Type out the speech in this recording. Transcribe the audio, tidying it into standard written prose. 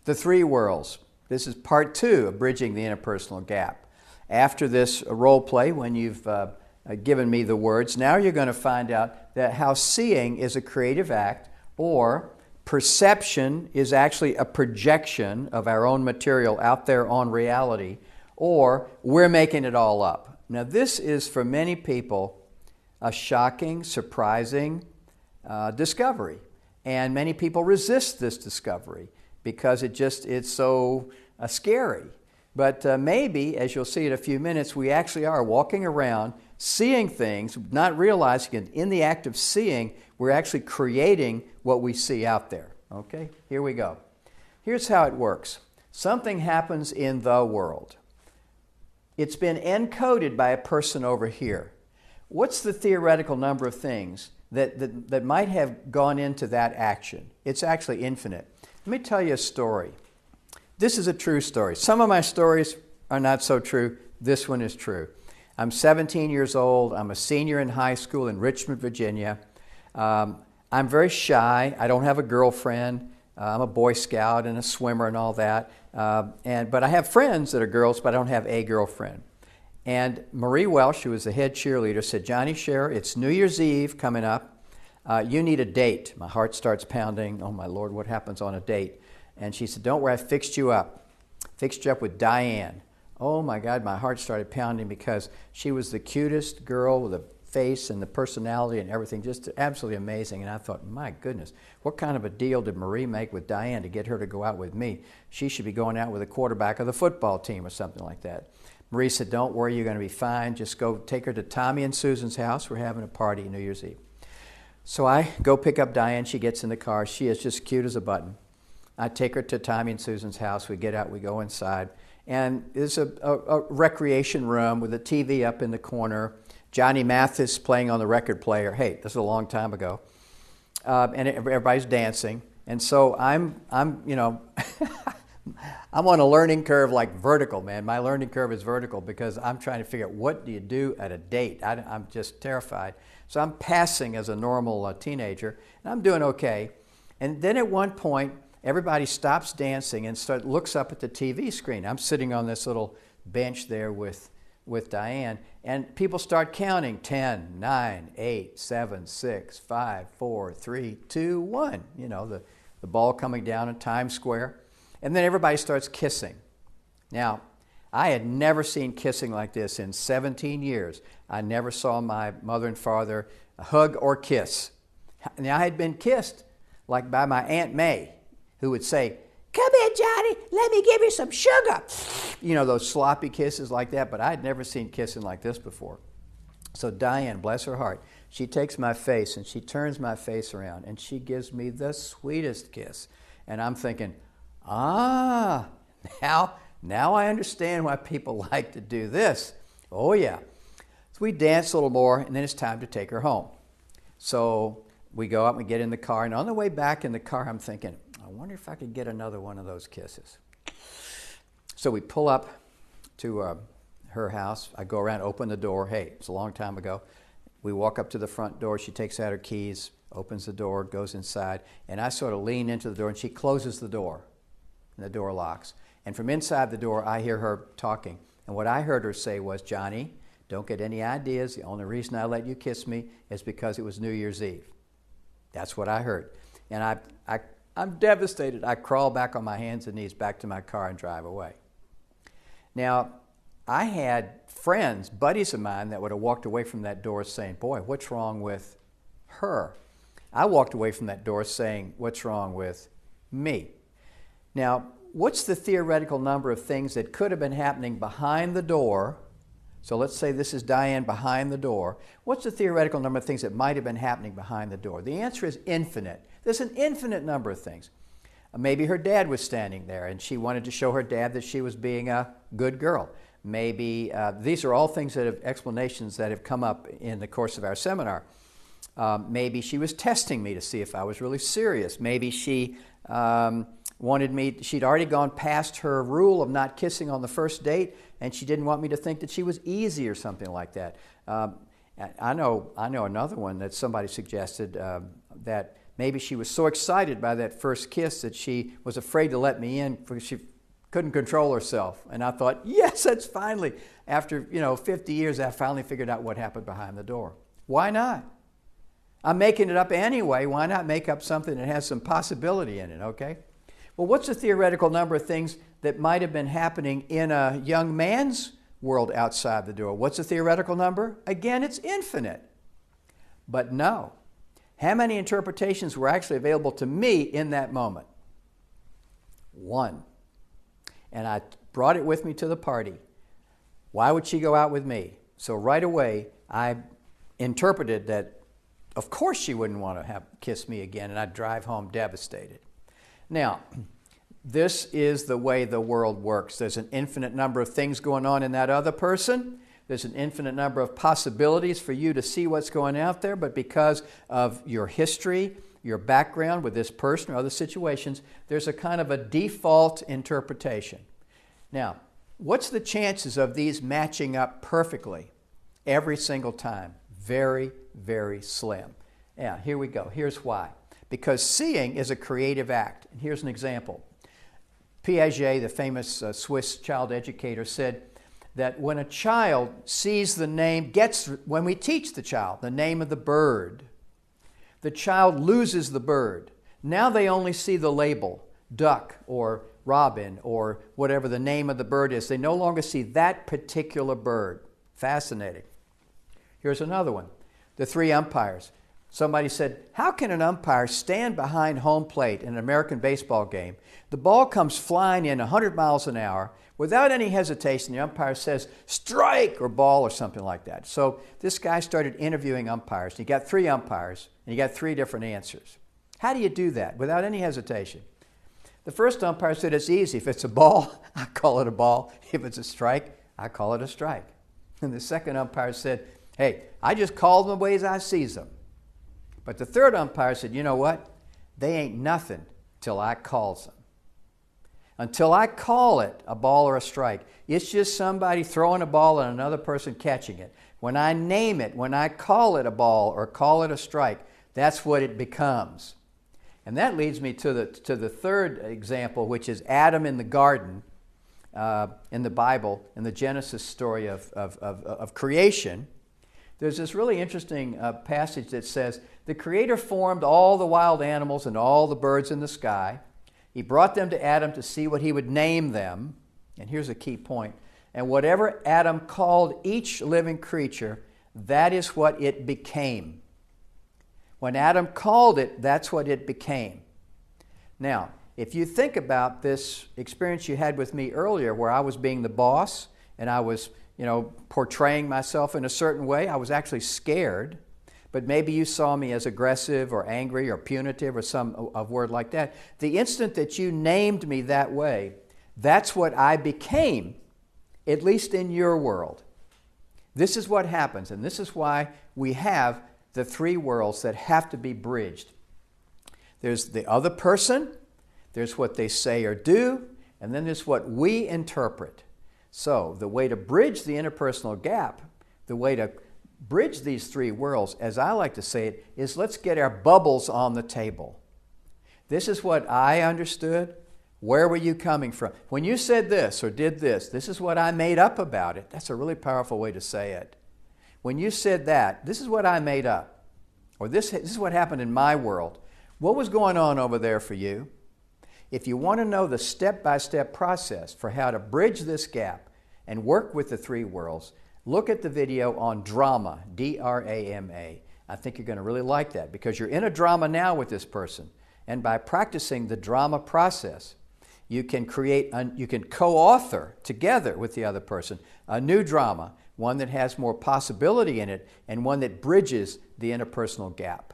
The three worlds. This is part 2 of Bridging the Interpersonal Gap. After this role play, when you've given me the words, now you're going to find out that how seeing is a creative act, or perception is actually a projection of our own material out there on reality, or we're making it all up. Now this is, for many people, a shocking, surprising discovery. And many people resist this discovery because it's so scary. But maybe, as you'll see in a few minutes, we actually are walking around seeing things, not realizing it. In the act of seeing, we're actually creating what we see out there. Okay, here we go. Here's how it works. Something happens in the world. It's been encoded by a person over here. What's the theoretical number of things that might have gone into that action? It's actually infinite. Let me tell you a story. This is a true story. Some of my stories are not so true. This one is true. I'm 17 years old. I'm a senior in high school in Richmond, Virginia. I'm very shy. I don't have a girlfriend. I'm a Boy Scout and a swimmer and all that. But I have friends that are girls, but I don't have a girlfriend. And Marie Welsh, who was the head cheerleader, said, "Johnny Scher, it's New Year's Eve coming up. You need a date." My heart starts pounding. Oh, my Lord, what happens on a date? And she said, "Don't worry, I fixed you up. Fixed you up with Diane." Oh, my God, my heart started pounding because she was the cutest girl with the face and the personality and everything, just absolutely amazing. And I thought, my goodness, what kind of a deal did Marie make with Diane to get her to go out with me? She should be going out with the quarterback of the football team or something like that. Marie said, "Don't worry, you're going to be fine. Just go take her to Tommy and Susan's house. We're having a party New Year's Eve." So I go pick up Diane. She gets in the car. She is just cute as a button. I take her to Tommy and Susan's house. We get out. We go inside. And there's a recreation room with a TV up in the corner. Johnny Mathis playing on the record player. Hey, this is a long time ago. And everybody's dancing. And so I'm I'm on a learning curve like vertical, man. My learning curve is vertical because I'm trying to figure out what do you do at a date. I'm just terrified. So I'm passing as a normal teenager, and I'm doing okay. And then at one point, everybody stops dancing and looks up at the TV screen. I'm sitting on this little bench there with Diane, and people start counting 10, 9, 8, 7, 6, 5, 4, 3, 2, 1. You know, the ball coming down in Times Square. And then everybody starts kissing. Now, I had never seen kissing like this in 17 years. I never saw my mother and father hug or kiss. Now, I had been kissed like by my Aunt May, who would say, "Come here, Johnny, let me give you some sugar." You know, those sloppy kisses like that, but I had never seen kissing like this before. So Diane, bless her heart, she takes my face and she turns my face around and she gives me the sweetest kiss. And I'm thinking, now I understand why people like to do this. Oh yeah. So we dance a little more, and then it's time to take her home. So we go out and we get in the car, and on the way back in the car, I'm thinking, I wonder if I could get another one of those kisses. So we pull up to her house. I go around, open the door. Hey, it's a long time ago. We walk up to the front door. She takes out her keys, opens the door, goes inside, and I sort of lean into the door, and she closes the door. And the door locks. And from inside the door, I hear her talking. And what I heard her say was, "Johnny, don't get any ideas. The only reason I let you kiss me is because it was New Year's Eve." That's what I heard. And I'm devastated. I crawl back on my hands and knees back to my car and drive away. Now, I had friends, buddies of mine, that would have walked away from that door saying, "Boy, what's wrong with her?" I walked away from that door saying, "What's wrong with me?" Now, what's the theoretical number of things that could have been happening behind the door? So let's say this is Diane behind the door. What's the theoretical number of things that might have been happening behind the door? The answer is infinite. There's an infinite number of things. Maybe her dad was standing there and she wanted to show her dad that she was being a good girl. Maybe these are all things that have explanations that have come up in the course of our seminar. Maybe she was testing me to see if I was really serious. Maybe she wanted me, she'd already gone past her rule of not kissing on the first date, and she didn't want me to think that she was easy or something like that. I know another one that somebody suggested, that Maybe she was so excited by that first kiss that she was afraid to let me in because she couldn't control herself. And I thought, yes, that's finally, after 50 years, I finally figured out what happened behind the door. Why not? I'm making it up anyway. Why not make up something that has some possibility in it, okay? Well, what's the theoretical number of things that might have been happening in a young man's world outside the door? What's the theoretical number? Again, it's infinite. But no. How many interpretations were actually available to me in that moment? One. And I brought it with me to the party. Why would she go out with me? So right away, I interpreted that, of course she wouldn't want to kiss me again, and I'd drive home devastated. Now, this is the way the world works. There's an infinite number of things going on in that other person. There's an infinite number of possibilities for you to see what's going out there, but because of your history, your background with this person or other situations, there's a kind of a default interpretation. Now, what's the chances of these matching up perfectly every single time? Very, very slim. Yeah, here we go. Here's why. Because seeing is a creative act. And here's an example. Piaget, the famous Swiss child educator, said that when a child sees the name, when we teach the child the name of the bird, the child loses the bird. Now they only see the label, duck or robin or whatever the name of the bird is. They no longer see that particular bird. Fascinating. Here's another one. The three umpires. Somebody said, how can an umpire stand behind home plate in an American baseball game? The ball comes flying in 100 miles an hour. Without any hesitation, the umpire says, strike, or ball, or something like that. So this guy started interviewing umpires. He got three umpires, and he got three different answers. How do you do that without any hesitation? The first umpire said, it's easy. If it's a ball, I call it a ball. If it's a strike, I call it a strike. And the second umpire said, hey, I just call them the ways I sees them. But the third umpire said, you know what? They ain't nothing till I calls them. Until I call it a ball or a strike, it's just somebody throwing a ball and another person catching it. When I name it, when I call it a ball or call it a strike, that's what it becomes. And that leads me to the third example, which is Adam in the garden in the Bible, in the Genesis story of creation. There's this really interesting passage that says, the Creator formed all the wild animals and all the birds in the sky. He brought them to Adam to see what he would name them. And here's a key point. And whatever Adam called each living creature, that is what it became. When Adam called it, that's what it became. Now, if you think about this experience you had with me earlier, where I was being the boss and I was portraying myself in a certain way, I was actually scared. But maybe you saw me as aggressive or angry or punitive or some a word like that. The instant that you named me that way, that's what I became, at least in your world. This is what happens, and this is why we have the three worlds that have to be bridged. There's the other person, there's what they say or do, and then there's what we interpret. So the way to bridge the interpersonal gap, the way to bridge these three worlds, as I like to say it, is let's get our bubbles on the table. This is what I understood. Where were you coming from? When you said this or did this, this is what I made up about it. That's a really powerful way to say it. When you said that, this is what I made up. Or this is what happened in my world. What was going on over there for you? If you want to know the step-by-step process for how to bridge this gap and work with the three worlds, look at the video on drama, D-R-A-M-A. I think you're going to really like that because you're in a drama now with this person. And by practicing the drama process, you can co-author together with the other person a new drama, one that has more possibility in it and one that bridges the interpersonal gap.